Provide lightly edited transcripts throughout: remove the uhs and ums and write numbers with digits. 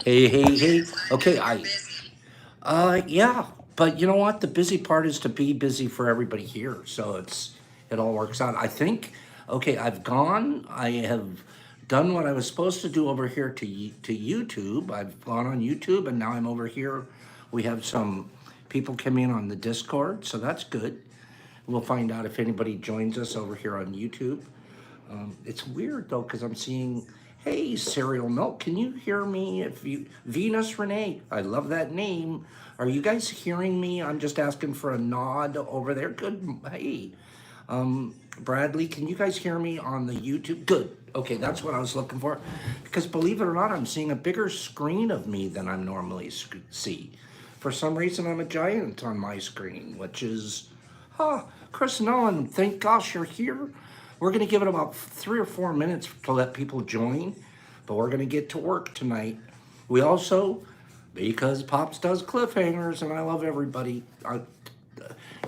Hey, hey, hey. Okay, yeah, but you know what? The busy part is to be busy for everybody here, so it all works out. I think. Okay, I've gone. I have done what I was supposed to do over here to YouTube. I've gone on YouTube, and now I'm over here. We have some people come in on the Discord, so that's good. We'll find out if anybody joins us over here on YouTube. It's weird though because I'm seeing, hey, cereal milk, can you hear me? If you Venus Renee, I love that name. Are you guys hearing me? I'm just asking for a nod over there. Good. Hey, Bradley, can you guys hear me on the YouTube? Good. Okay, that's what I was looking for. Because believe it or not, I'm seeing a bigger screen of me than I normally see. For some reason, I'm a giant on my screen, which is, huh, Chris Nolan, thank gosh you're here. We're going to give it about 3 or 4 minutes to let people join, but we're going to get to work tonight. We also, because Pops does cliffhangers and I love everybody,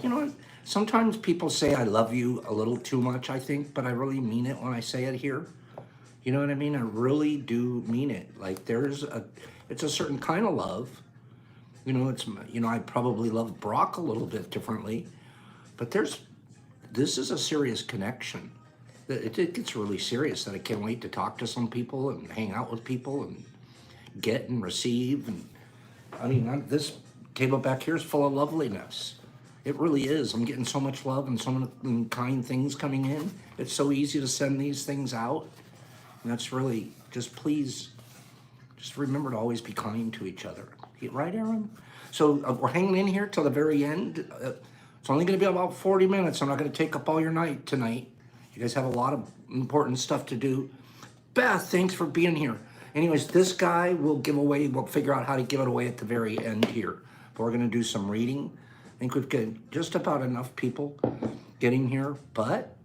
you know, sometimes people say I love you a little too much, I think, but I really mean it when I say it here. You know what I mean? I really do mean it. Like it's a certain kind of love. I probably love Brock a little bit differently, but this is a serious connection. It gets really serious that I can't wait to talk to some people and hang out with people and get and receive. And I mean, this table back here is full of loveliness. It really is. I'm getting so much love and so many kind things coming in. It's so easy to send these things out. And that's really just please, just remember to always be kind to each other. Right, Aaron? So we're hanging in here till the very end. It's only going to be about 40 minutes. I'm not going to take up all your night tonight. You guys have a lot of important stuff to do. Beth, thanks for being here. Anyways, this guy we'll figure out how to give it away at the very end here. But we're going to do some reading. I think we've got just about enough people getting here, but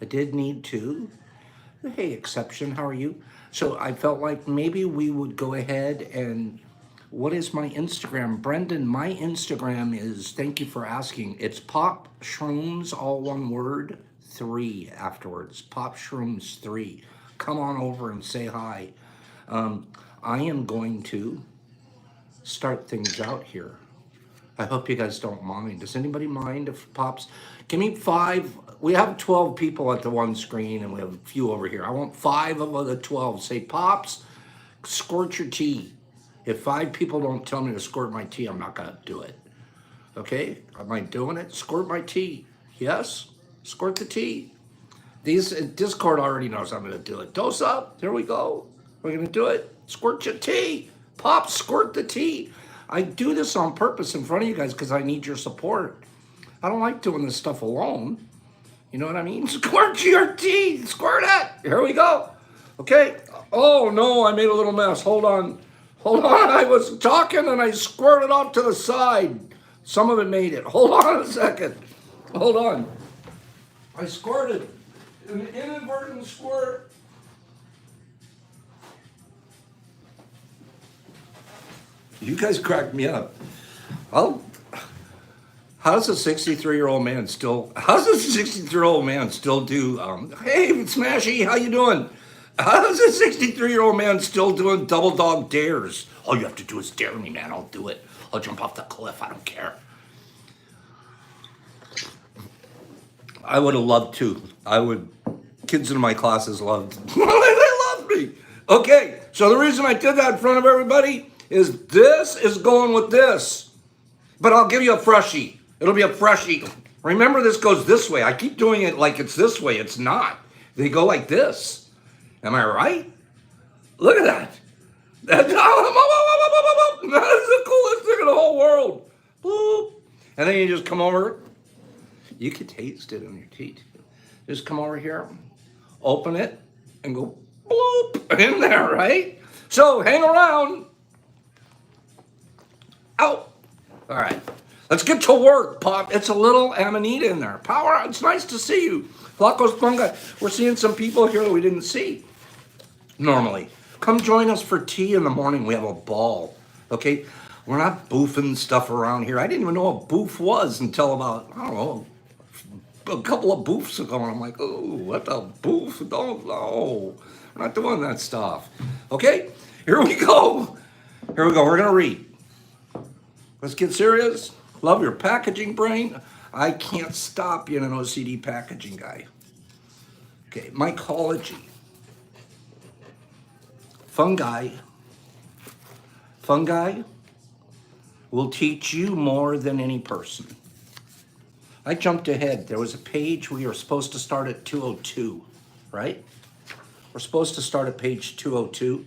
I did need to. Hey, Exception, how are you? So I felt like maybe we would go ahead and what is my Instagram? Brendan, my Instagram is, thank you for asking. It's Pop Shrooms, all one word, 3 afterwards. Pop Shrooms 3. Come on over and say hi. I am going to start things out here. I hope you guys don't mind. Does anybody mind if Pops? Give me 5. We have 12 people at the one screen and we have a few over here. I want 5 of the 12. Say, Pops, squirt your tea. If 5 people don't tell me to squirt my tea, I'm not going to do it. Okay? Am I doing it? Squirt my tea. Yes? Squirt the tea. Discord already knows I'm going to do it. Dose up. Here we go. We're going to do it. Squirt your tea. Pop, squirt the tea. I do this on purpose in front of you guys because I need your support. I don't like doing this stuff alone. You know what I mean? Squirt your tea. Squirt it. Here we go. Okay. Oh, no, I made a little mess. Hold on. Hold on. I was talking and I squirted off to the side. Some of it made it. Hold on a second. Hold on. I squirted. An inadvertent squirt. You guys cracked me up. I'll, how's a 63-year-old man still? How's a 63-year-old man still do? Hey, Smashy, how you doing? How does a 63-year-old man still doing double dog dares? All you have to do is dare me, man. I'll do it. I'll jump off the cliff. I don't care. I would have loved to. Kids in my classes loved. They loved me. Okay, so the reason I did that in front of everybody is this is going with this. But I'll give you a freshie. It'll be a freshie. Remember, this goes this way. I keep doing it like it's this way. It's not. They go like this. Am I right? Look at that. That is the coolest thing in the whole world. Boop. And then you just come over. You could taste it on your teeth. Just come over here, open it, and go bloop in there, right? So hang around. Out. All right. Let's get to work, Pop. It's a little Amanita in there. Power. It's nice to see you. Flacco's Fungi. We're seeing some people here that we didn't see normally. Come join us for tea in the morning. We have a ball. Okay? We're not boofing stuff around here. I didn't even know what boof was until about, I don't know, a couple of boofs ago. And I'm like, oh, what the boof? Don't know. We're not doing that stuff. Okay? Here we go. Here we go. We're gonna read. Let's get serious. Love your packaging, brain. I can't stop being an OCD packaging guy. Okay, mycology. Fungi. Fungi will teach you more than any person. I jumped ahead. There was a page we were supposed to start at 202, right? We're supposed to start at page 202,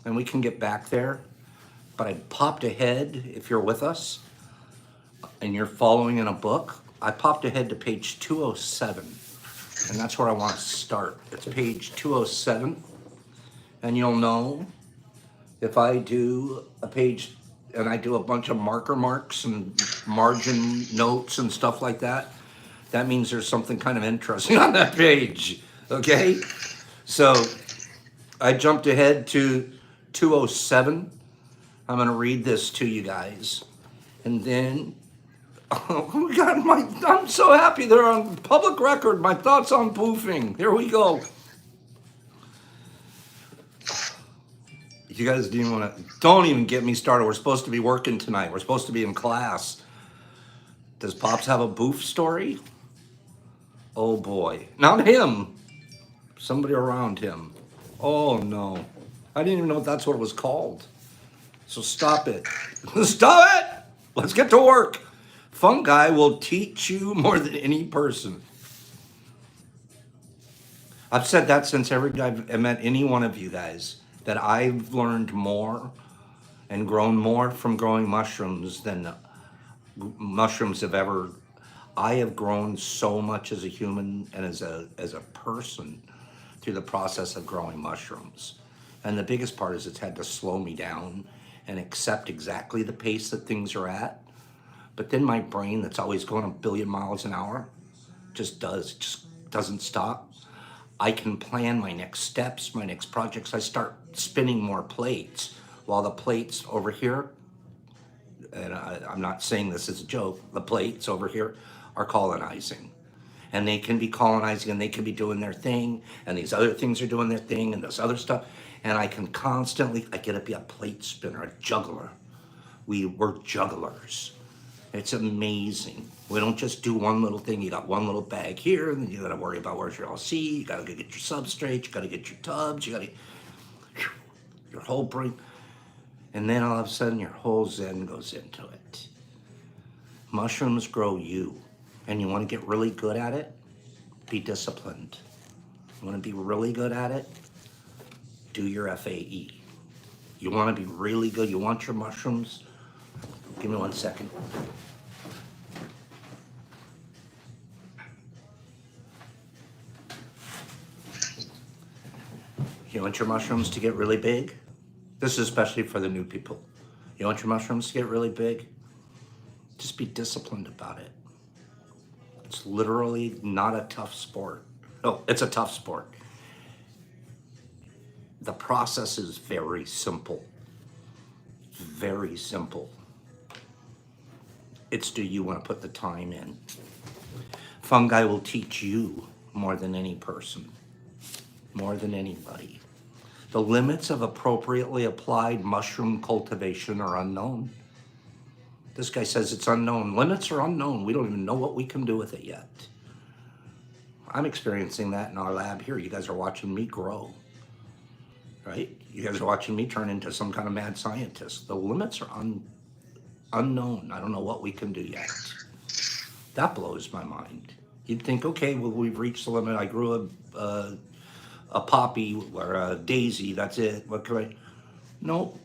and we can get back there. But I popped ahead, if you're with us and you're following in a book, I popped ahead to page 207, and that's where I want to start. It's page 207, and you'll know if I do a page and I do a bunch of marker marks and margin notes and stuff like that, that means there's something kind of interesting on that page, okay? So I jumped ahead to 207. I'm going to read this to you guys. And then, oh God, I'm so happy they're on public record. My thoughts on poofing. Here we go. You guys don't even get me started. We're supposed to be working tonight. We're supposed to be in class. Does Pops have a boof story? Oh boy. Not him. Somebody around him. Oh no. I didn't even know that's what it was called. So stop it. Stop it! Let's get to work. Fungi will teach you more than any person. I've said that since I've met any one of you guys, that I've learned more and grown more from growing mushrooms than mushrooms have ever. I have grown so much as a human and as a person through the process of growing mushrooms. And the biggest part is it's had to slow me down and accept exactly the pace that things are at. But then my brain, that's always going a billion miles an hour, just doesn't stop. I can plan my next steps, my next projects. I start spinning more plates, while the plates over here, and I'm not saying this as a joke, the plates over here are colonizing. And they can be colonizing and they can be doing their thing, and these other things are doing their thing, and this other stuff. And I can constantly, I get to be a plate spinner, a juggler. We're jugglers. It's amazing. We don't just do one little thing. You got one little bag here, and then you got to worry about where's your LC. You got to go get your substrate. You got to get your tubs. You got to your whole brain, and then all of a sudden your whole Zen goes into it. Mushrooms grow you, and you want to get really good at it. Be disciplined. You want to be really good at it. Do your FAE. You want to be really good. You want your mushrooms. Give me 1 second. You want your mushrooms to get really big? This is especially for the new people. You want your mushrooms to get really big? Just be disciplined about it. It's literally not a tough sport. No, it's a tough sport. The process is very simple. Very simple. It's, do you want to put the time in? Fungi will teach you more than any person, more than anybody. The limits of appropriately applied mushroom cultivation are unknown. This guy says it's unknown. Limits are unknown. We don't even know what we can do with it yet. I'm experiencing that in our lab here. You guys are watching me grow, right? You guys are watching me turn into some kind of mad scientist. The limits are unknown. I don't know what we can do yet. That blows my mind. You'd think, okay, well, we've reached the limit. I grew a poppy or a daisy. That's it. What can I? No,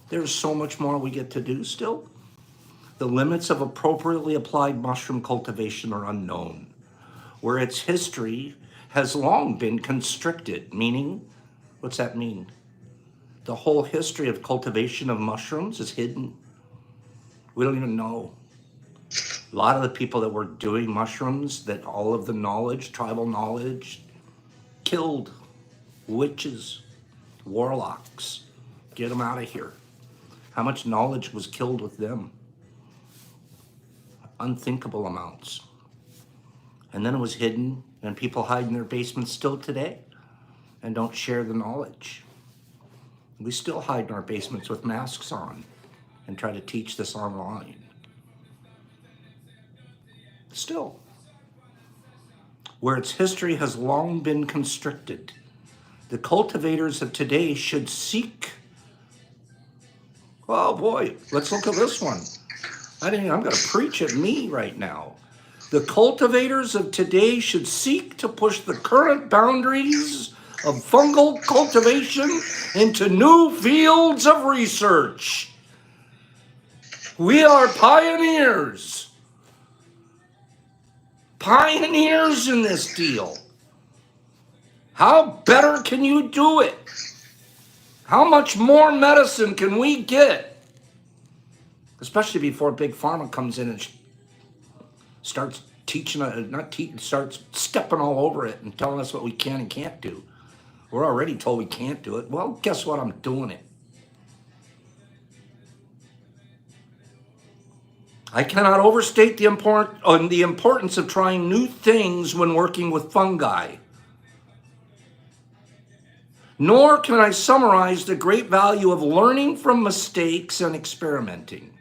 there's so much more we get to do still. The limits of appropriately applied mushroom cultivation are unknown, where its history has long been constricted. Meaning, what's that mean? The whole history of cultivation of mushrooms is hidden. We don't even know. A lot of the people that were doing mushrooms, that all of the knowledge, tribal knowledge, killed. Witches, warlocks, get them out of here. How much knowledge was killed with them? Unthinkable amounts. And then it was hidden, and people hide in their basements still today and don't share the knowledge. We still hide in our basements with masks on and try to teach this online. Still. Where its history has long been constricted, the cultivators of today should seek. Oh boy, let's look at this one. I'm going to preach at me right now. The cultivators of today should seek to push the current boundaries of fungal cultivation into new fields of research. We are pioneers. Pioneers in this deal. How better can you do it? How much more medicine can we get? Especially before Big Pharma comes in and starts starts stepping all over it and telling us what we can and can't do. We're already told we can't do it. Well, guess what? I'm doing it. I cannot overstate the importance of trying new things when working with fungi. Nor can I summarize the great value of learning from mistakes and experimenting.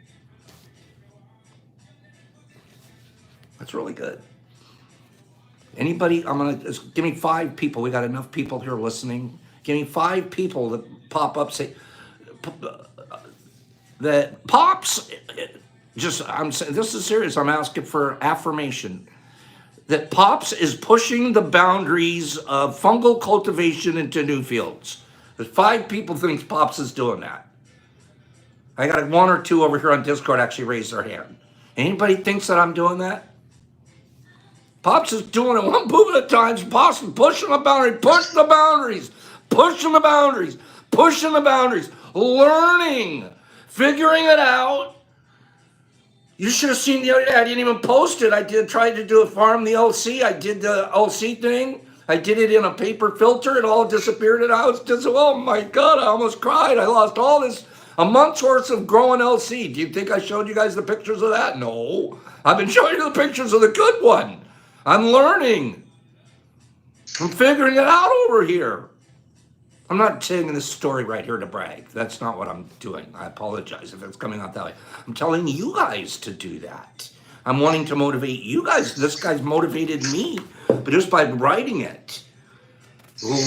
That's really good. Anybody, give me 5 people. We got enough people here listening. Give me 5 people that pop up, say, that Pops, I'm saying, this is serious. I'm asking for affirmation. That Pops is pushing the boundaries of fungal cultivation into new fields. There's 5 people think Pops is doing that. I got 1 or 2 over here on Discord actually raise their hand. Anybody thinks that I'm doing that? Pops is doing it one poop at a time. Pops is pushing the boundary, pushing the boundaries, pushing the boundaries, pushing the boundaries, learning, figuring it out. You should have seen the other day. I didn't even post it. I tried to do a farm the LC. I did the LC thing. I did it in a paper filter. It all disappeared. And I was just, oh my God, I almost cried. I lost all this, a month's worth of growing LC. Do you think I showed you guys the pictures of that? No. I've been showing you the pictures of the good one. I'm learning. I'm figuring it out over here. I'm not telling this story right here to brag. That's not what I'm doing. I apologize if it's coming out that way. I'm telling you guys to do that. I'm wanting to motivate you guys. This guy's motivated me, but just by writing it.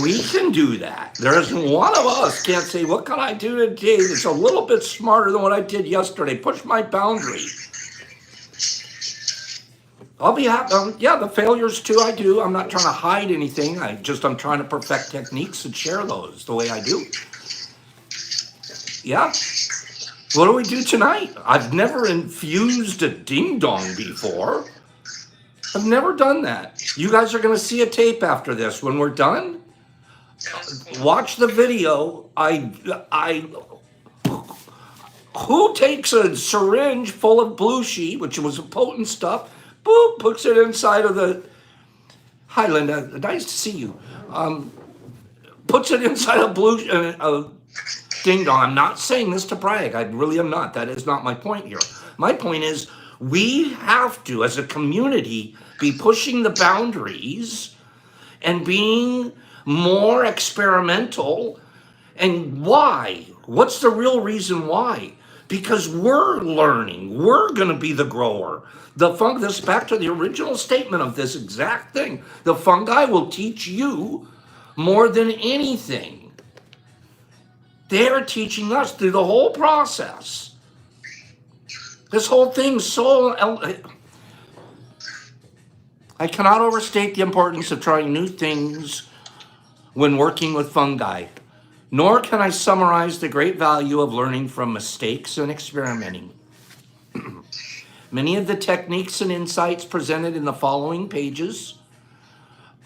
We can do that. There isn't one of us can't say, what can I do today that's a little bit smarter than what I did yesterday? Push my boundary. I'll be happy. Yeah, the failures too, I do. I'm not trying to hide anything. I'm trying to perfect techniques and share those the way I do. Yeah. What do we do tonight? I've never infused a ding-dong before. I've never done that. You guys are going to see a tape after this. When we're done, watch the video. Who takes a syringe full of blue sheet, which was potent stuff, boop, puts it inside of the, hi Linda, nice to see you. Puts it inside a blue, ding dong. I'm not saying this to brag. I really am not. That is not my point here. My point is we have to, as a community, be pushing the boundaries and being more experimental. And why? What's the real reason why? Because we're learning. We're going to be the grower. This back to the original statement of this exact thing. The fungi will teach you more than anything. They're teaching us through the whole process. This whole thing's so... I cannot overstate the importance of trying new things when working with fungi. Nor can I summarize the great value of learning from mistakes and experimenting. Many of the techniques and insights presented in the following pages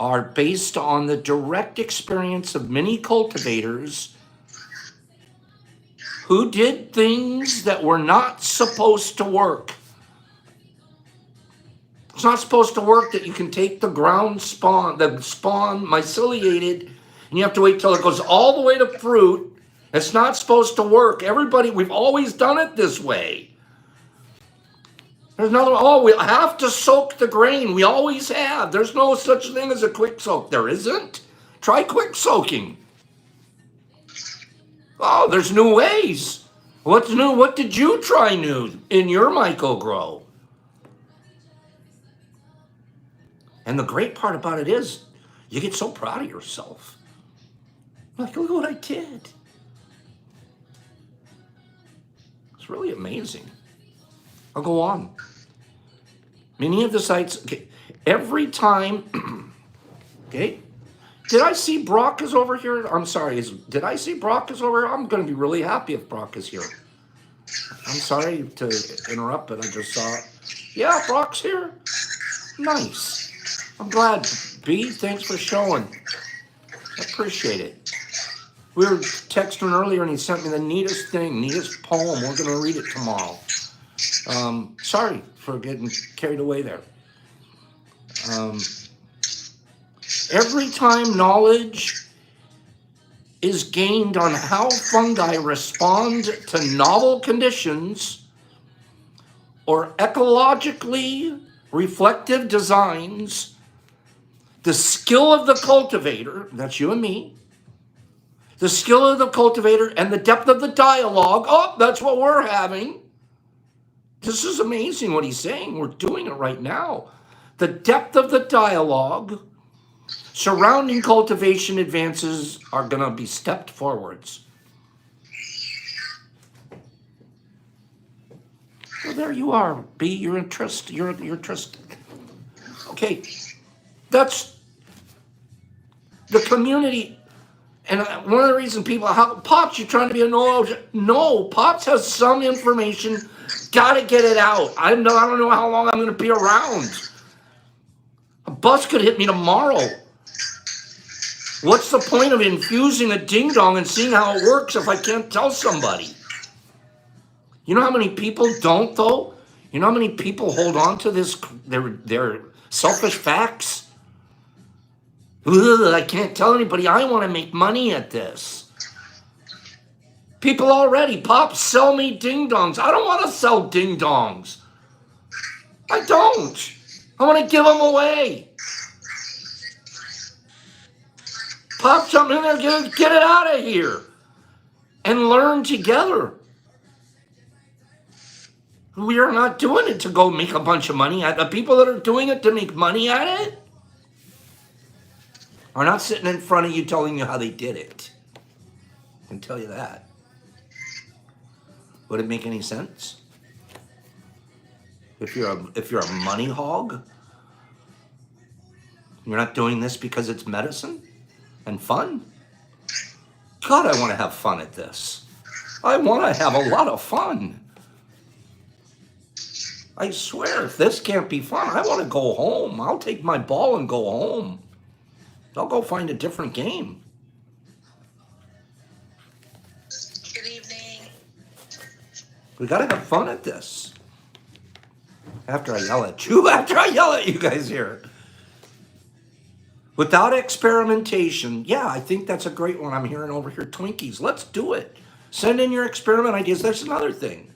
are based on the direct experience of many cultivators who did things that were not supposed to work. It's not supposed to work that you can take the ground spawn, the spawn myceliated, and you have to wait till it goes all the way to fruit. It's not supposed to work. Everybody, we've always done it this way. There's another, we have to soak the grain. We always have. There's no such thing as a quick soak. There isn't. Try quick soaking. Oh, there's new ways. What's new? What did you try new in your micro grow? And the great part about it is you get so proud of yourself. Like, look what I did. It's really amazing. I'll go on. Many of the sites, okay, every time, okay, did I see Brock is over here? I'm sorry, did I see Brock is over here? I'm going to be really happy if Brock is here. I'm sorry to interrupt, but I just saw it. Yeah, Brock's here. Nice. I'm glad. B, thanks for showing. I appreciate it. We were texting earlier and he sent me the neatest poem. We're going to read it tomorrow. Sorry for getting carried away there. Every time knowledge is gained on how fungi respond to novel conditions or ecologically reflective designs, the skill of the cultivator, that's you and me, the skill of the cultivator and the depth of the dialogue, oh, that's what we're having. This is amazing what he's saying. We're doing it right now. The depth of the dialogue surrounding cultivation advances are going to be stepped forwards. Well, there you are, B. You're interested. You're interested. Okay, that's the community. And one of the reasons people, Pops, you're trying to be a no, Pops has some information. Got to get it out. I don't know how long I'm going to be around. A bus could hit me tomorrow. What's the point of infusing a ding dong and seeing how it works if I can't tell somebody? You know how many people don't, though? You know how many people hold on to this, their selfish facts? Ugh, I can't tell anybody. I want to make money at this. People already, Pop, sell me ding dongs. I don't want to sell ding dongs. I don't. I want to give them away. Pop something in there, get it out of here. And learn together. We are not doing it to go make a bunch of money. The people that are doing it to make money at it are not sitting in front of you telling you how they did it. I can tell you that. Would it make any sense? If you're a money hog, you're not doing this because it's medicine and fun? God, I want to have fun at this. I want to have a lot of fun. I swear, if this can't be fun, I want to go home. I'll take my ball and go home. I'll go find a different game. Good evening. We got to have fun at this. After I yell at you guys here. Without experimentation, yeah, I think that's a great one. I'm hearing over here, Twinkies. Let's do it. Send in your experiment ideas. That's another thing.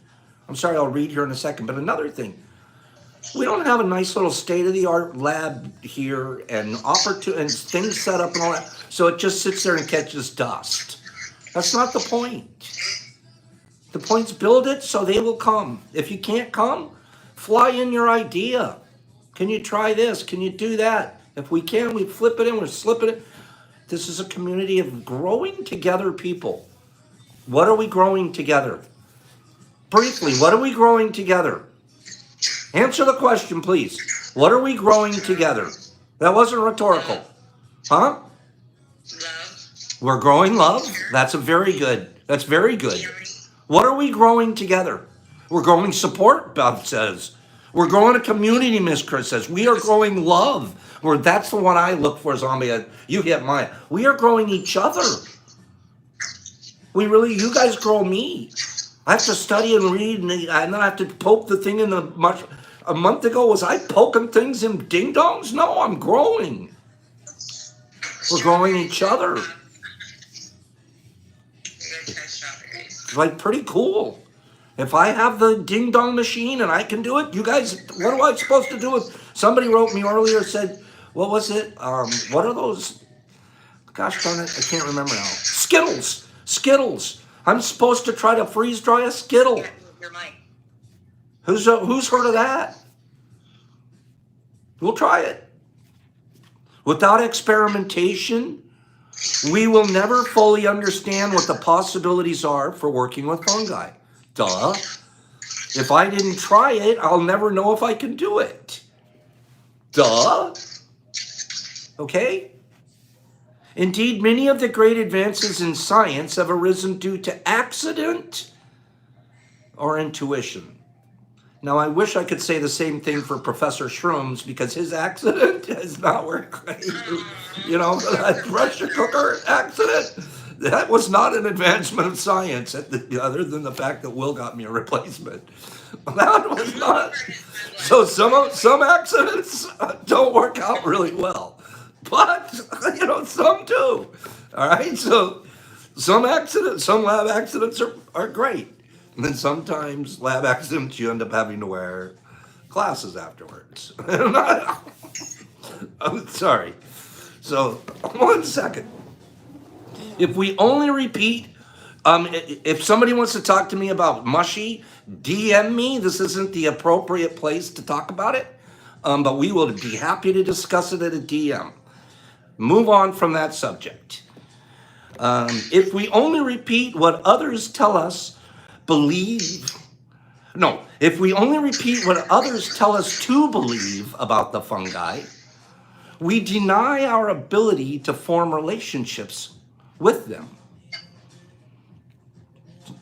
I'm sorry, I'll read here in a second, but another thing. We don't have a nice little state-of-the-art lab here and things set up and all that, so it just sits there and catches dust. That's not the point. The point's build it so they will come. If you can't come, fly in your idea. Can you try this? Can you do that? If we can, we flip it in, we slip it in. This is a community of growing together people. What are we growing together? Briefly, what are we growing together? Answer the question, please. What are we growing together? That wasn't rhetorical. Huh? Love. We're growing love. That's very good. What are we growing together? We're growing support, Beth says. We're growing a community, Miss Chris says. We are growing love. That's the one I look for, Zombie. You hit mine. We are growing each other. You guys grow me. I have to study and read, and then I have to poke the thing in the much. A month ago, was I poking things in ding dongs? No, I'm growing. We're growing each other. It's like pretty cool. If I have the ding dong machine and I can do it, you guys, what am I supposed to do with? Somebody wrote me earlier, said, what was it? What are those? Gosh darn it, I can't remember now. Skittles. I'm supposed to try to freeze dry a Skittle. Yeah, your mic. Who's heard of that? We'll try it. Without experimentation, we will never fully understand what the possibilities are for working with fungi. Duh. If I didn't try it, I'll never know if I can do it. Duh. Okay? Indeed, many of the great advances in science have arisen due to accident or intuition. Now, I wish I could say the same thing for Professor Shrooms because his accident has not worked. You know, that pressure cooker accident, that was not an advancement of science, other than the fact that Will got me a replacement. That was not. So some accidents don't work out really well, but you know some do. All right, so some lab accidents are great. And then sometimes lab accidents, you end up having to wear glasses afterwards. I'm sorry. So, 1 second. If we only repeat, if somebody wants to talk to me about mushy, DM me. This isn't the appropriate place to talk about it, but we will be happy to discuss it at a DM. Move on from that subject. If we only repeat what others tell us, if we only repeat what others tell us to believe about the fungi, we deny our ability to form relationships with them.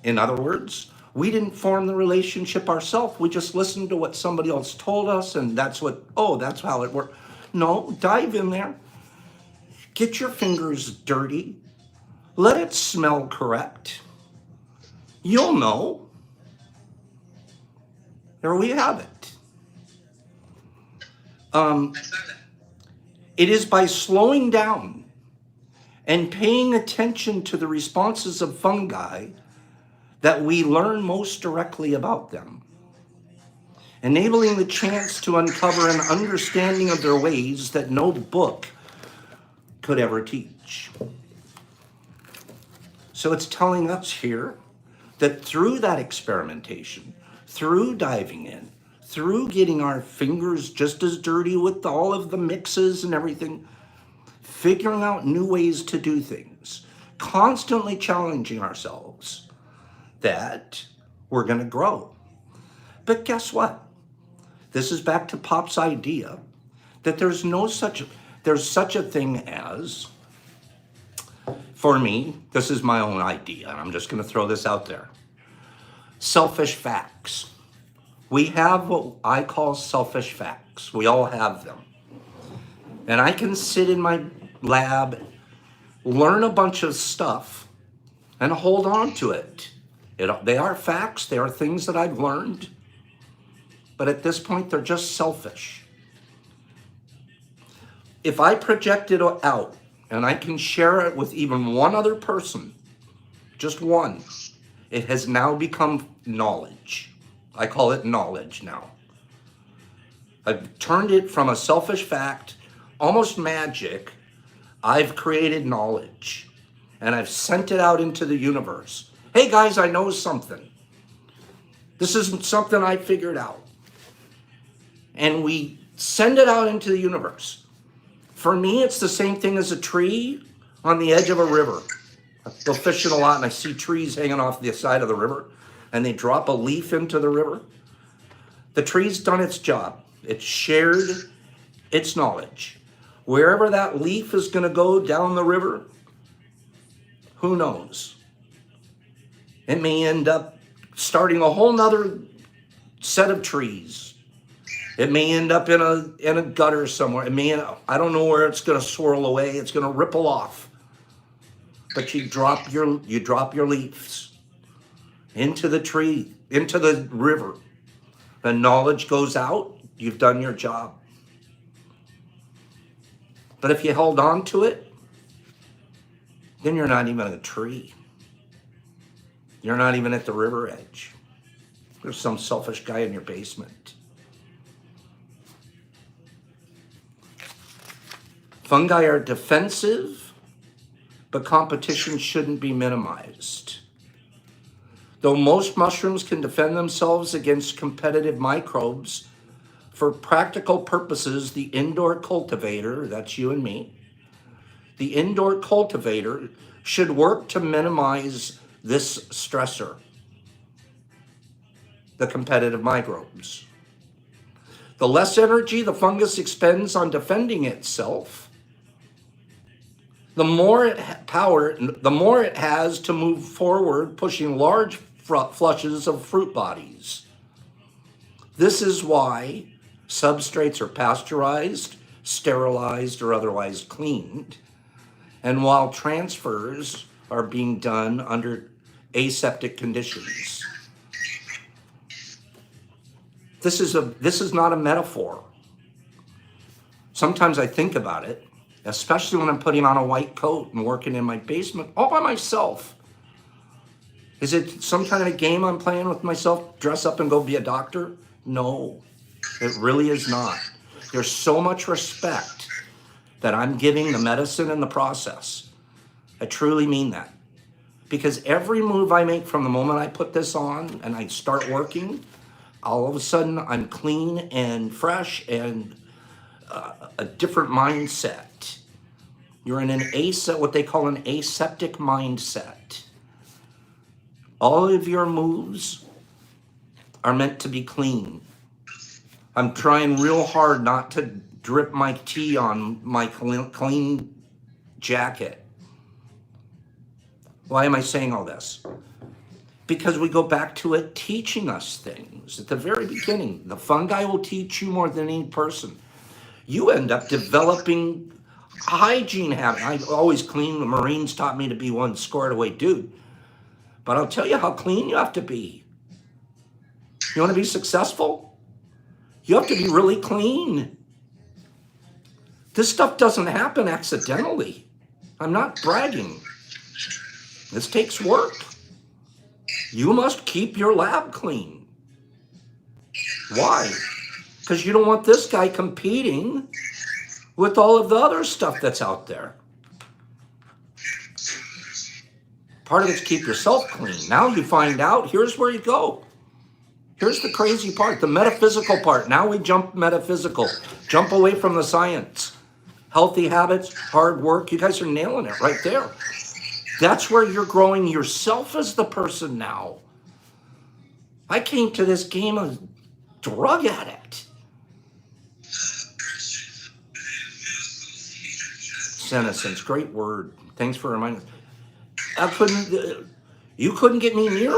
In other words, we didn't form the relationship ourselves. We just listened to what somebody else told us, and that's how it works. No, dive in there. Get your fingers dirty. Let it smell correct. You'll know. There we have it. It is by slowing down and paying attention to the responses of fungi that we learn most directly about them, enabling the chance to uncover an understanding of their ways that no book could ever teach. So it's telling us here that through that experimentation, through diving in, through getting our fingers just as dirty with all of the mixes and everything, figuring out new ways to do things, constantly challenging ourselves, that we're going to grow. But guess what? This is back to Pop's idea that there's such a thing as, for me, this is my own idea, and I'm just going to throw this out there. Selfish facts. We have what I call selfish facts. We all have them. And I can sit in my lab, learn a bunch of stuff, and hold on to it. They are facts. They are things that I've learned. But at this point, they're just selfish. If I project it out, and I can share it with even one other person, just one, it has now become knowledge. I call it knowledge now. I've turned it from a selfish fact, almost magic. I've created knowledge, and I've sent it out into the universe. Hey guys, I know something. This isn't something I figured out. And we send it out into the universe. For me, it's the same thing as a tree on the edge of a river. I go fishing a lot and I see trees hanging off the side of the river and they drop a leaf into the river. The tree's done its job. It's shared its knowledge. Wherever that leaf is going to go down the river, who knows? It may end up starting a whole nother set of trees. It may end up in a gutter somewhere. I don't know where it's going to swirl away. It's going to ripple off. But you drop your leaves into the tree, into the river. The knowledge goes out. You've done your job. But if you held on to it, then you're not even a tree. You're not even at the river edge. There's some selfish guy in your basement. Fungi are defensive, but competition shouldn't be minimized. Though most mushrooms can defend themselves against competitive microbes, for practical purposes, the indoor cultivator, that's you and me, the indoor cultivator should work to minimize this stressor, the competitive microbes. The less energy the fungus expends on defending itself, the more it has to move forward, pushing large flushes of fruit bodies. This is why substrates are pasteurized, sterilized, or otherwise cleaned, and while transfers are being done under aseptic conditions. This is not a metaphor. Sometimes I think about it, especially when I'm putting on a white coat and working in my basement all by myself. Is it some kind of a game I'm playing with myself? Dress up and go be a doctor? No, it really is not. There's so much respect that I'm giving the medicine and the process. I truly mean that. Because every move I make from the moment I put this on and I start working, all of a sudden I'm clean and fresh and a different mindset. You're in what they call an aseptic mindset. All of your moves are meant to be clean. I'm trying real hard not to drip my tea on my clean jacket. Why am I saying all this? Because we go back to it teaching us things. At the very beginning, the fungi will teach you more than any person. You end up developing hygiene habits. I always clean. The Marines taught me to be one squared away dude. But I'll tell you how clean you have to be. You want to be successful? You have to be really clean. This stuff doesn't happen accidentally. I'm not bragging. This takes work. You must keep your lab clean. Why? Because you don't want this guy competing with all of the other stuff that's out there. Part of it's keep yourself clean. Now you find out, here's where you go. Here's the crazy part, the metaphysical part. Now we jump metaphysical, jump away from the science. Healthy habits, hard work, you guys are nailing it right there. That's where you're growing yourself as the person now. I came to this game a drug addict. Senescence, great word. Thanks for reminding me. You couldn't get me near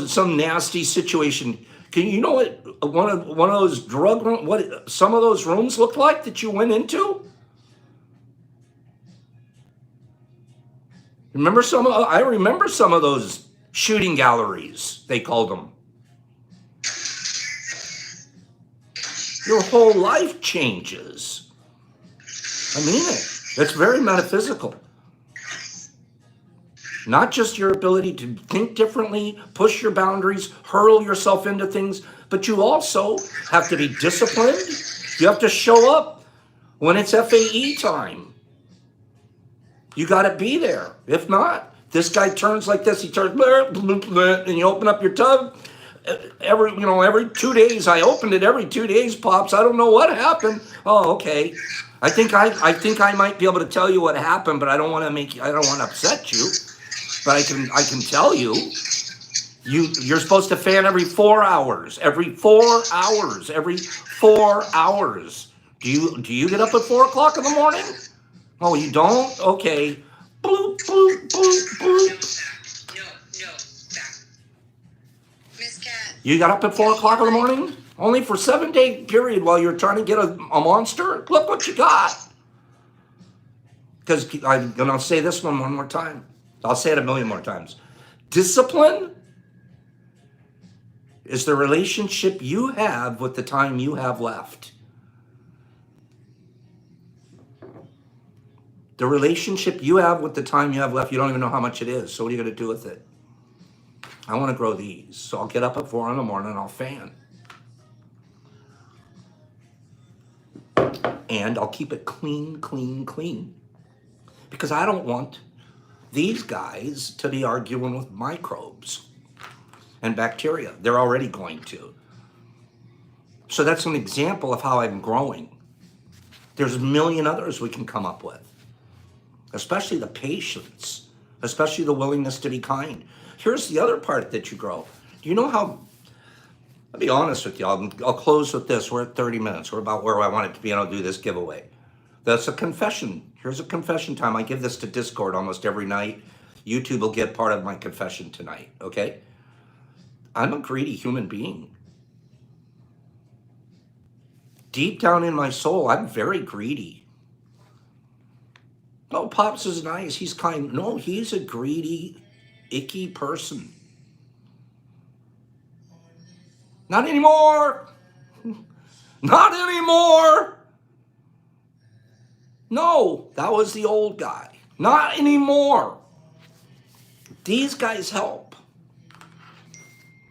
some nasty situation. You know what one of those drug rooms, what some of those rooms looked like that you went into? I remember some of those shooting galleries, they called them. Your whole life changes. I mean it. It's very metaphysical. Not just your ability to think differently, push your boundaries, hurl yourself into things, but you also have to be disciplined. You have to show up when it's FAE time. You got to be there. If not, this guy turns like this. He turns, and you open up your tub. Every 2 days, I opened it. Every 2 days, Pops. I don't know what happened. Oh, okay. I think I might be able to tell you what happened, but I don't want to upset you. But I can tell you, you're supposed to fan every 4 hours. Every 4 hours. Every 4 hours. Do you get up at 4 o'clock in the morning? Oh, you don't? Okay. Bloop, bloop, bloop, bloop. No, stop. Miss Cat. You got up at 4 o'clock in the morning? Only for 7-day period while you're trying to get a monster? Look what you got. Because I'm going to say this one more time. I'll say it a million more times. Discipline is the relationship you have with the time you have left. The relationship you have with the time you have left, you don't even know how much it is. So what are you going to do with it? I want to grow these. So I'll get up at 4 in the morning and I'll fan. And I'll keep it clean, clean, clean. Because I don't want these guys to be arguing with microbes. and bacteria. They're already going to. So that's an example of how I'm growing. There's a million others we can come up with, especially the patience, especially the willingness to be kind. Here's the other part that you grow. Do you know how, I'll be honest with you, I'll close with this. We're at 30 minutes. We're about where I want it to be, and I'll do this giveaway. That's a confession. Here's a confession time. I give this to Discord almost every night. YouTube will get part of my confession tonight, okay? I'm a greedy human being. Deep down in my soul, I'm very greedy. Oh, Pops is nice. He's kind. No, he's a greedy, icky person. Not anymore. Not anymore. No, that was the old guy. Not anymore. These guys help.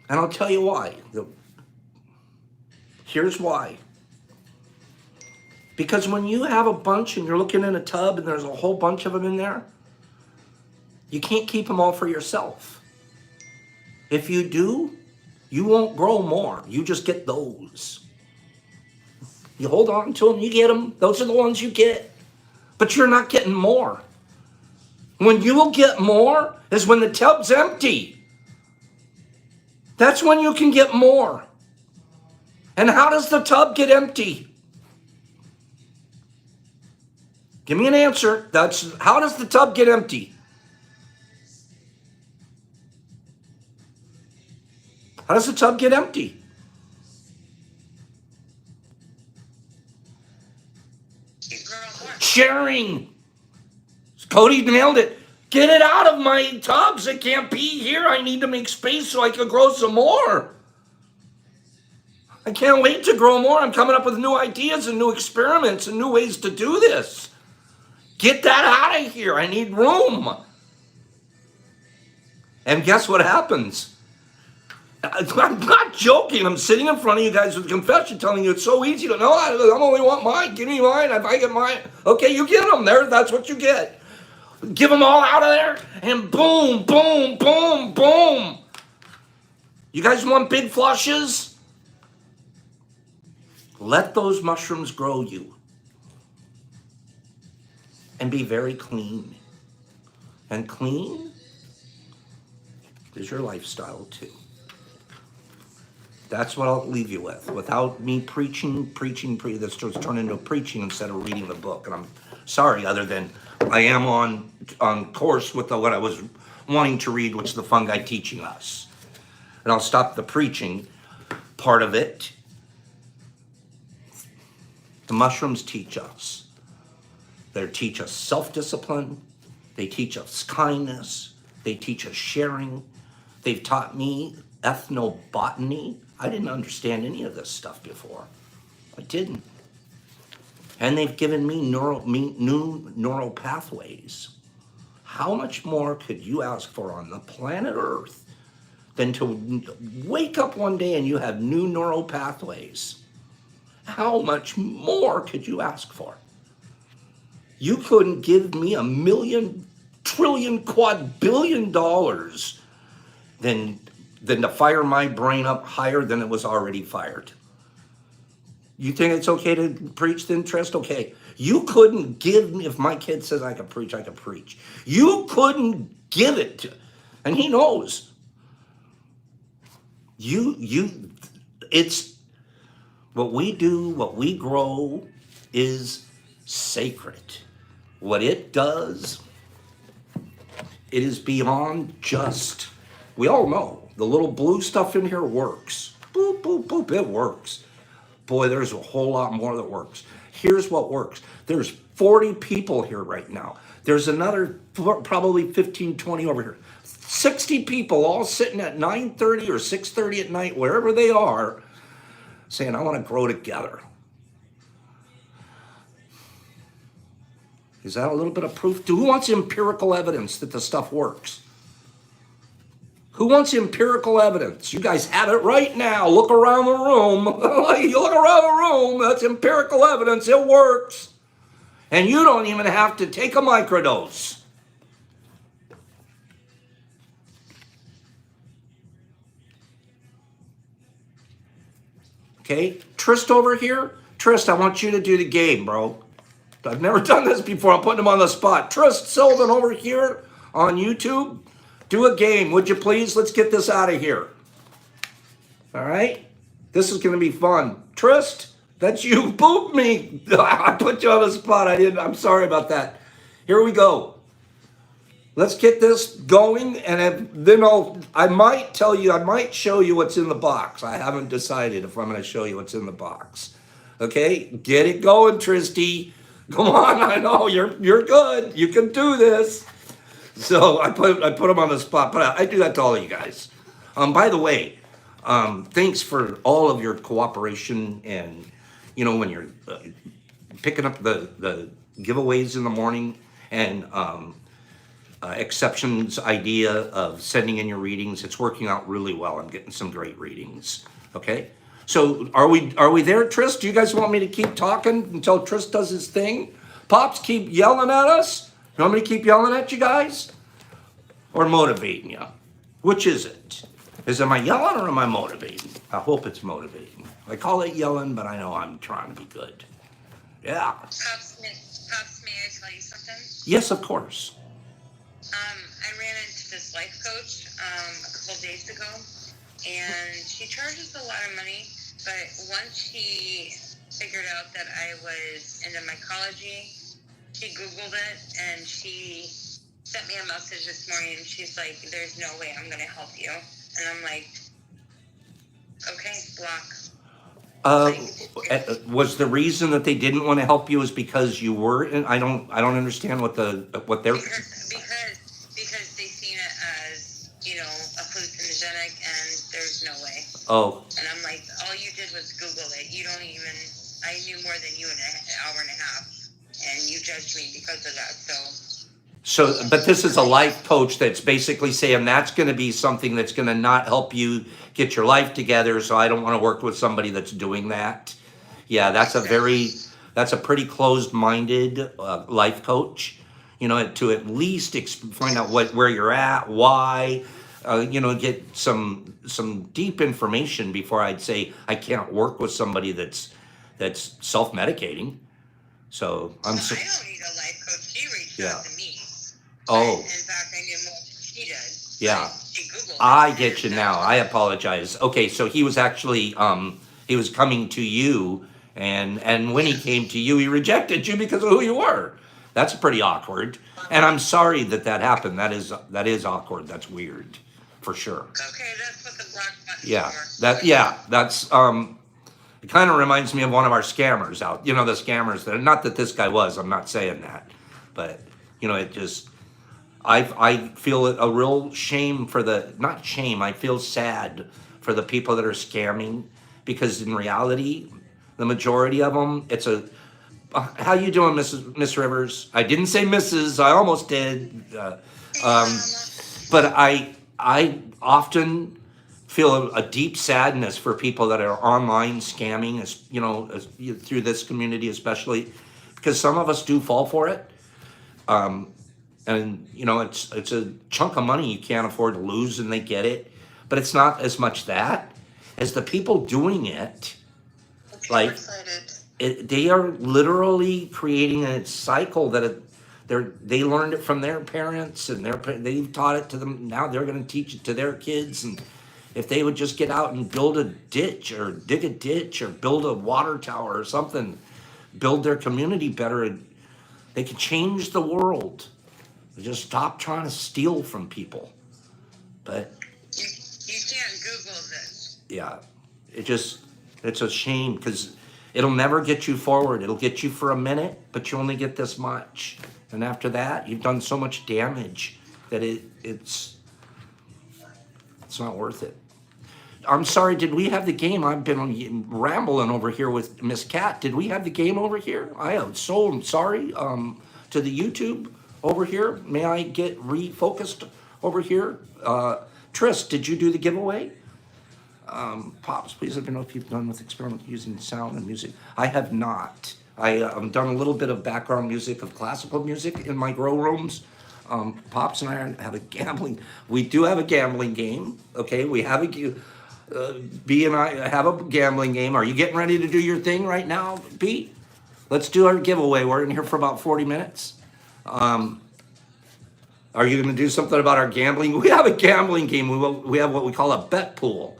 And I'll tell you why. Here's why. Because when you have a bunch and you're looking in a tub and there's a whole bunch of them in there, you can't keep them all for yourself. If you do, you won't grow more. You just get those. You hold on to them, you get them. Those are the ones you get. But you're not getting more. When you will get more is when the tub's empty. That's when you can get more. And how does the tub get empty? Give me an answer. How does the tub get empty? How does the tub get empty? Keep growing more. Sharing. Cody nailed it. Get it out of my tubs. It can't be here. I need to make space so I can grow some more. I can't wait to grow more. I'm coming up with new ideas and new experiments and new ways to do this. Get that out of here. I need room. And guess what happens? I'm not joking. I'm sitting in front of you guys with a confession telling you it's so easy to know. I only want mine. Give me mine. If I get mine, okay, you get them there. That's what you get. Give them all out of there and boom, boom, boom, boom. You guys want big flushes? Let those mushrooms grow you. And be very clean. And clean is your lifestyle too. That's what I'll leave you with. Without me preaching, this just turned into preaching instead of reading the book. And I'm sorry, other than I am on course with what I was wanting to read, which is the fungi teaching us. And I'll stop the preaching part of it. The mushrooms teach us. They teach us self-discipline. They teach us kindness. They teach us sharing. They've taught me ethnobotany. I didn't understand any of this stuff before. I didn't. And they've given me new neural pathways. How much more could you ask for on the planet Earth than to wake up one day and you have new neural pathways? How much more could you ask for? You couldn't give me $1 million, trillion, quadbillion than to fire my brain up higher than it was already fired. You think it's okay to preach the interest? Okay. You couldn't give me, if my kid says I could preach, I could preach. You couldn't give it to, and he knows. It's what we do, what we grow is sacred. What it does, it is beyond just, we all know, the little blue stuff in here works. Boop, boop, boop, it works. Boy, there's a whole lot more that works. Here's what works. There's 40 people here right now. There's another probably 15, 20 over here. 60 people all sitting at 9:30 or 6:30 at night, wherever they are, saying, I want to grow together. Is that a little bit of proof? Who wants empirical evidence that the stuff works? Who wants empirical evidence? You guys have it right now. Look around the room. You look around the room. That's empirical evidence. It works. And you don't even have to take a microdose. Okay, Trist over here. Trist, I want you to do the game, bro. I've never done this before. I'm putting him on the spot. Trist Sullivan over here on YouTube. Do a game, would you please? Let's get this out of here. All right? This is going to be fun. Trist, that's you. Boop me. I put you on the spot. I'm sorry about that. Here we go. Let's get this going, and then I might show you what's in the box. I haven't decided if I'm going to show you what's in the box. Okay? Get it going, Tristy. Come on, I know you're good. You can do this. So I put him on the spot, but I do that to all of you guys. By the way, thanks for all of your cooperation, and when you're picking up the giveaways in the morning, and Exception's idea of sending in your readings. It's working out really well. I'm getting some great readings. Okay. So are we there, Trist? Do you guys want me to keep talking until Trist does his thing? Pops, keep yelling at us? You want me to keep yelling at you guys? Or motivating you? Which is it? Am I yelling or am I motivating? I hope it's motivating. I call it yelling, but I know I'm trying to be good. Yeah. Pops, may I tell you something? Yes, of course. I ran into this life coach a couple days ago, and she charges a lot of money, but once she figured out that I was into mycology, she Googled it, and she sent me a message this morning, and she's like, there's no way I'm going to help you. And I'm like, okay, block. Was the reason that they didn't want to help you is because you were in, I don't understand what they're because they seen it as a hallucinogenic, and there's no way. Oh. And I'm like, all you did was Google it. I knew more than you in an hour and a half, and you judged me because of that. So, but this is a life coach that's basically saying that's going to be something that's going to not help you get your life together. So I don't want to work with somebody that's doing that. Yeah, that's a pretty closed-minded life coach. To at least find out where you're at, why, get some deep information before I'd say I can't work with somebody that's self-medicating. So I don't need a life coach. She reached out to me. Oh. In fact, I knew more than she did. Yeah. She Googled it. I get you now. I apologize. Okay, so he was actually he was coming to you, and when he came to you, he rejected you because of who you were. That's pretty awkward. And I'm sorry that happened. That is awkward. That's weird, for sure. Okay, that's what the block button Yeah. for. That's it kind of reminds me of one of our scammers out. The scammers that, not that this guy was, I'm not saying that, but it just, I feel a real shame not shame, I feel sad for the people that are scamming, because in reality, the majority of them, it's how you doing, Miss Rivers? I didn't say Mrs., I almost did. But I often feel a deep sadness for people that are online scamming, through this community especially, because some of us do fall for it. And it's a chunk of money you can't afford to lose, and they get it. But it's not as much that as the people doing it. Like, they are literally creating a cycle that they learned it from their parents, and they've taught it to them. Now they're going to teach it to their kids. And if they would just get out and build a ditch, or dig a ditch, or build a water tower or something, build their community better, they could change the world. Just stop trying to steal from people. But you can't Google this. Yeah, it's a shame, because it'll never get you forward. It'll get you for a minute, but you only get this much. And after that, you've done so much damage that it's not worth it. I'm sorry, did we have the game? I've been rambling over here with Miss Cat. Did we have the game over here? I am so sorry to the YouTube over here. May I get refocused over here? Tris, did you do the giveaway? Pops, please let me know if you've done with experiment using sound and music. I have not. I've done a little bit of background music, of classical music in my grow rooms. Pops and I have a gambling. We do have a gambling game. Okay, we have B and I have a gambling game. Are you getting ready to do your thing right now, B? Let's do our giveaway. We're in here for about 40 minutes. Are you going to do something about our gambling? We have a gambling game. We have what we call a bet pool,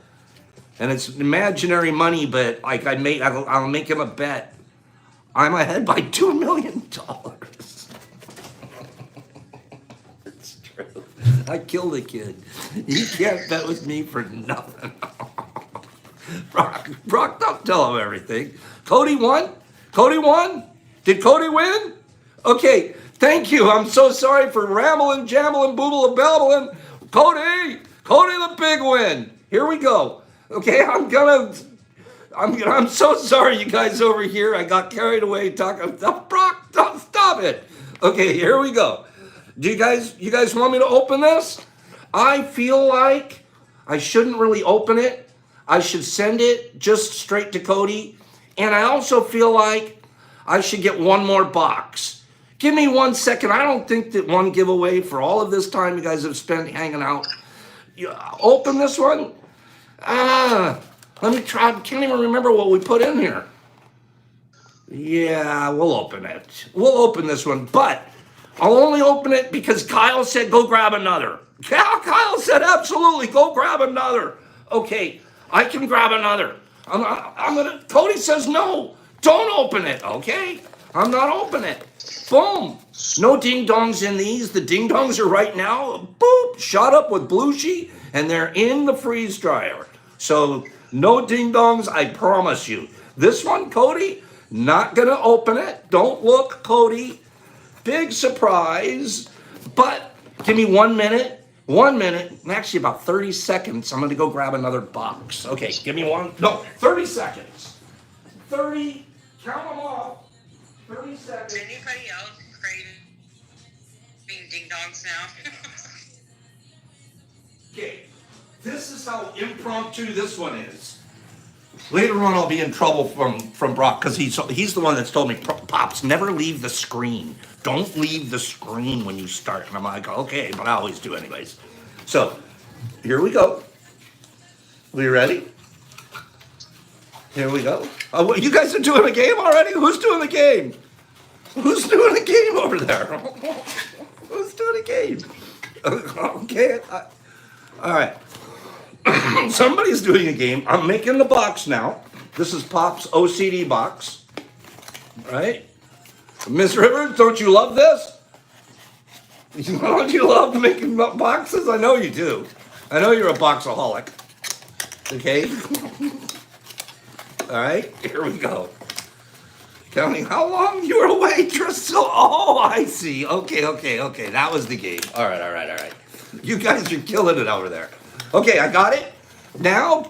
and it's imaginary money. But like I'll make him a bet. I'm ahead by $2 million. It's true. I killed a kid. You can't bet with me for nothing. Brock, don't tell him everything. Cody won? Cody won? Did Cody win? Okay, thank you. I'm so sorry for rambling, jambling, boodle, babbling. Cody the big win. Here we go. Okay, I'm so sorry, you guys over here. I got carried away talking. Brock, don't stop it. Okay, here we go. Do you guys want me to open this? I feel like I shouldn't really open it. I should send it just straight to Cody. And I also feel like I should get one more box. Give me 1 second. I don't think that one giveaway for all of this time you guys have spent hanging out. You open this one. Let me try. I can't even remember what we put in here. Yeah, we'll open it. We'll open this one, but I'll only open it because Kyle said go grab another. Kyle said absolutely go grab another. Okay, I can grab another. Cody says no, don't open it. Okay, I'm not opening it. Boom. No ding dongs in these. The ding dongs are right now. Boop, shot up with Blueshy, and they're in the freeze dryer. So no ding dongs, I promise you. This one, Cody, not gonna open it. Don't look, Cody. Big surprise. But give me 1 minute. 1 minute, actually about 30 seconds. I'm gonna go grab another box. Okay, give me 30 seconds. 30, count them off. 30 seconds. Is anybody else craving ding dongs now? Okay, this is how impromptu this one is. Later on, I'll be in trouble from Brock because he's the one that's told me, Pops, never leave the screen. Don't leave the screen when you start. And I'm like, okay, but I always do anyways. So, here we go. We ready? Here we go. Oh, you guys are doing a game already? Who's doing the game? Who's doing a game over there? Who's doing a game? Okay. All right. Somebody's doing a game. I'm making the box now. This is Pop's OCD box. Right? Miss Rivers, don't you love this? Don't you love making boxes? I know you do. I know you're a boxaholic. Okay? All right, here we go. Counting how long you were away, Tristan. Oh, I see. Okay. That was the game. All right. You guys are killing it over there. Okay, I got it. Now,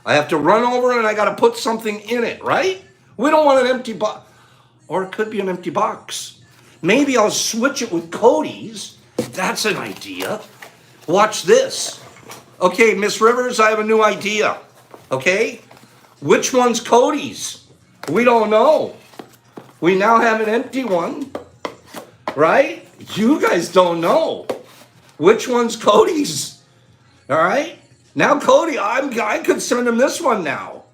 I have to run over and I got to put something in it, right? We don't want an empty box. Or it could be an empty box. Maybe I'll switch it with Cody's. That's an idea. Watch this. Okay, Miss Rivers, I have a new idea. Okay? Which one's Cody's? We don't know. We now have an empty one, right? You guys don't know. Which one's Cody's? All right? Now, Cody, I could send him this one now,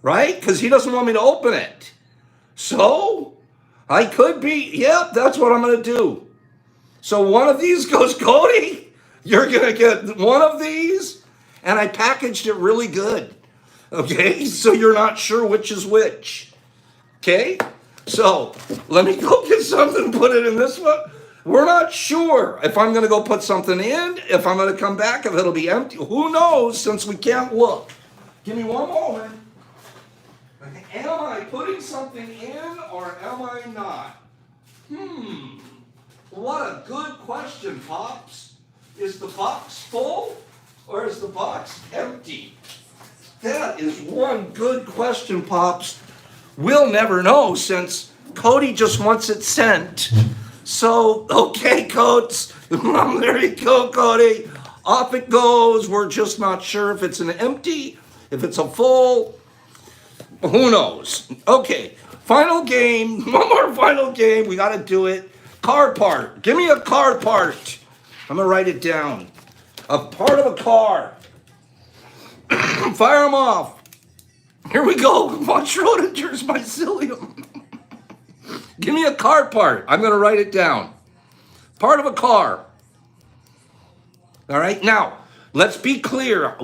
right? Because he doesn't want me to open it. So, I could be, yep, that's what I'm going to do. So one of these goes, Cody, you're going to get one of these, and I packaged it really good. Okay, so you're not sure which is which. Okay, so let me go get something, put it in this one. We're not sure if I'm going to go put something in, if I'm going to come back, if it'll be empty. Who knows, since we can't look. Give me one moment. Am I putting something in or am I not? What a good question, Pops. Is the box full or is the box empty? That is one good question, Pops. We'll never know since Cody just wants it sent. So, okay, Coates. There you go, Cody. Off it goes. We're just not sure if it's an empty, if it's a full. Who knows? Okay, final game. One more final game. We got to do it. Car part. Give me a car part. I'm going to write it down. A part of a car. Fire them off. Here we go. Von Schrodinger's mycelium. Give me a car part. I'm going to write it down. Part of a car. All right. Now, let's be clear.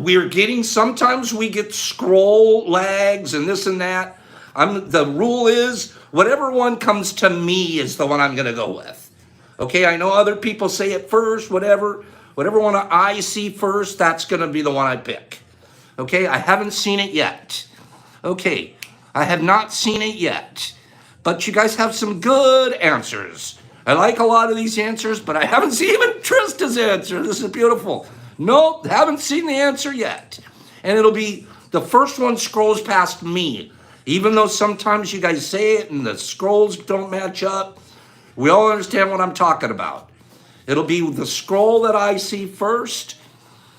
Sometimes we get scroll lags and this and that. The rule is whatever one comes to me is the one I'm going to go with. Okay. I know other people say it first, whatever one I see first, that's going to be the one I pick. Okay. I haven't seen it yet. Okay. I have not seen it yet. But you guys have some good answers. I like a lot of these answers, but I haven't seen even Trista's answer. This is beautiful. Nope, haven't seen the answer yet. And it'll be, the first one scrolls past me. Even though sometimes you guys say it and the scrolls don't match up, we all understand what I'm talking about. It'll be the scroll that I see first,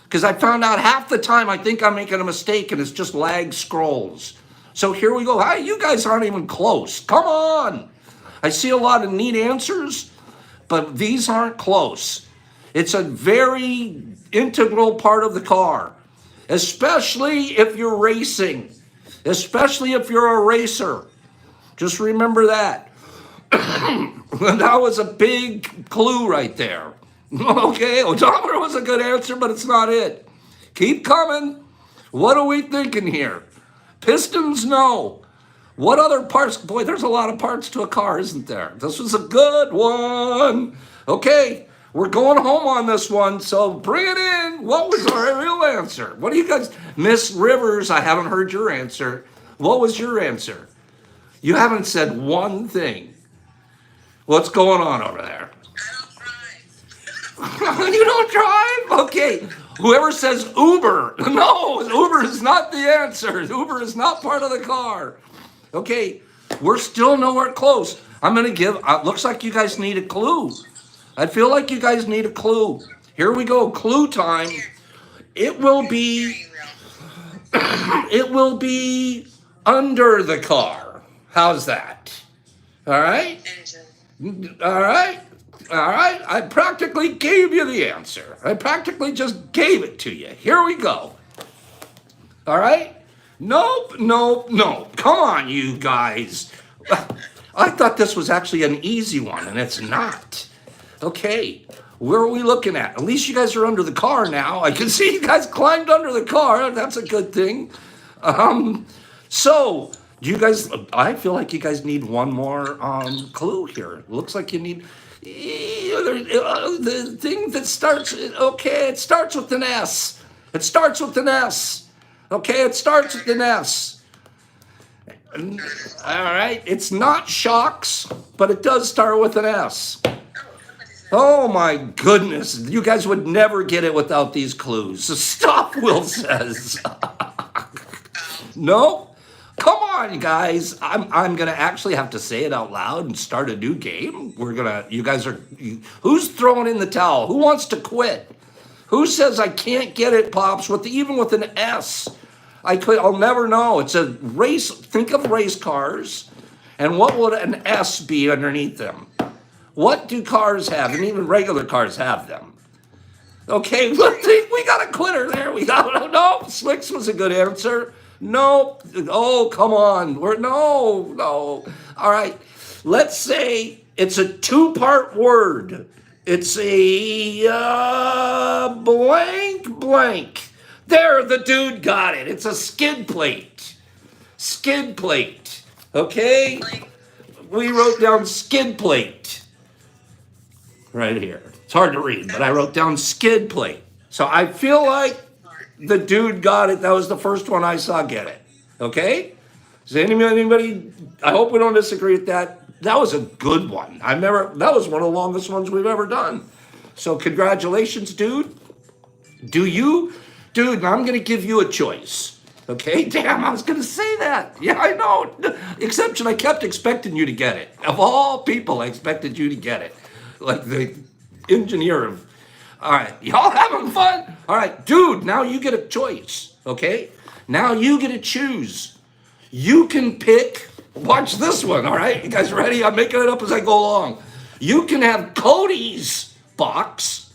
because I found out half the time I think I'm making a mistake and it's just lag scrolls. So here we go. Hey, you guys aren't even close. Come on. I see a lot of neat answers, but these aren't close. It's a very integral part of the car, especially if you're racing, especially if you're a racer. Just remember that. That was a big clue right there. Okay, odometer was a good answer, but it's not it. Keep coming. What are we thinking here? Pistons, no. What other parts? Boy, there's a lot of parts to a car, isn't there? This was a good one. Okay, we're going home on this one, so bring it in. What was our real answer? What do you guys... Miss Rivers, I haven't heard your answer. What was your answer? You haven't said one thing. What's going on over there? I don't drive. You don't drive? Okay. Whoever says Uber. No, Uber is not the answer. Uber is not part of the car. Okay, we're still nowhere close. I'm going to give, looks like you guys need a clue. I feel like you guys need a clue. Here we go, clue time. It will be, it will be under the car. How's that? All right? Engine. All right. All right. I practically gave you the answer. I practically just gave it to you. Here we go. All right. Nope, nope, nope. Come on, you guys. I thought this was actually an easy one, and it's not. Okay. Where are we looking at? At least you guys are under the car now. I can see you guys climbed under the car. That's a good thing. So, do you guys, I feel like you guys need one more clue here. Looks like you need the thing that starts, okay, it starts with an S. It starts with an S. Okay, it starts with an S. All right, it's not shocks, but it does start with an S. Oh my goodness, you guys would never get it without these clues. Stop, Will says. No? Come on, guys. I'm gonna actually have to say it out loud and start a new game. Who's throwing in the towel? Who wants to quit? Who says I can't get it, Pops, even with an S? I'll never know. It's a race. Think of race cars, and what would an S be underneath them? What do cars have? And even regular cars have them. Okay, we got a quitter there. No, Slicks was a good answer. No, oh, come on. No. All right, let's say it's a two-part word. It's a blank. There, the dude got it. It's a skid plate. Skid plate. Okay? We wrote down skid plate. Right here. It's hard to read, but I wrote down skid plate. So I feel like the dude got it. That was the first one I saw get it. Okay? Does anybody, I hope we don't disagree with that. That was a good one. That was one of the longest ones we've ever done. So congratulations, dude. Dude, I'm going to give you a choice. Okay? Damn, I was going to say that. Yeah, I know. Exception, I kept expecting you to get it. Of all people, I expected you to get it. Like the engineer of... All right, y'all having fun? All right, dude, now you get a choice, okay? Now you get to choose. You can pick... Watch this one, all right? You guys ready? I'm making it up as I go along. You can have Cody's box,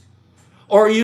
or you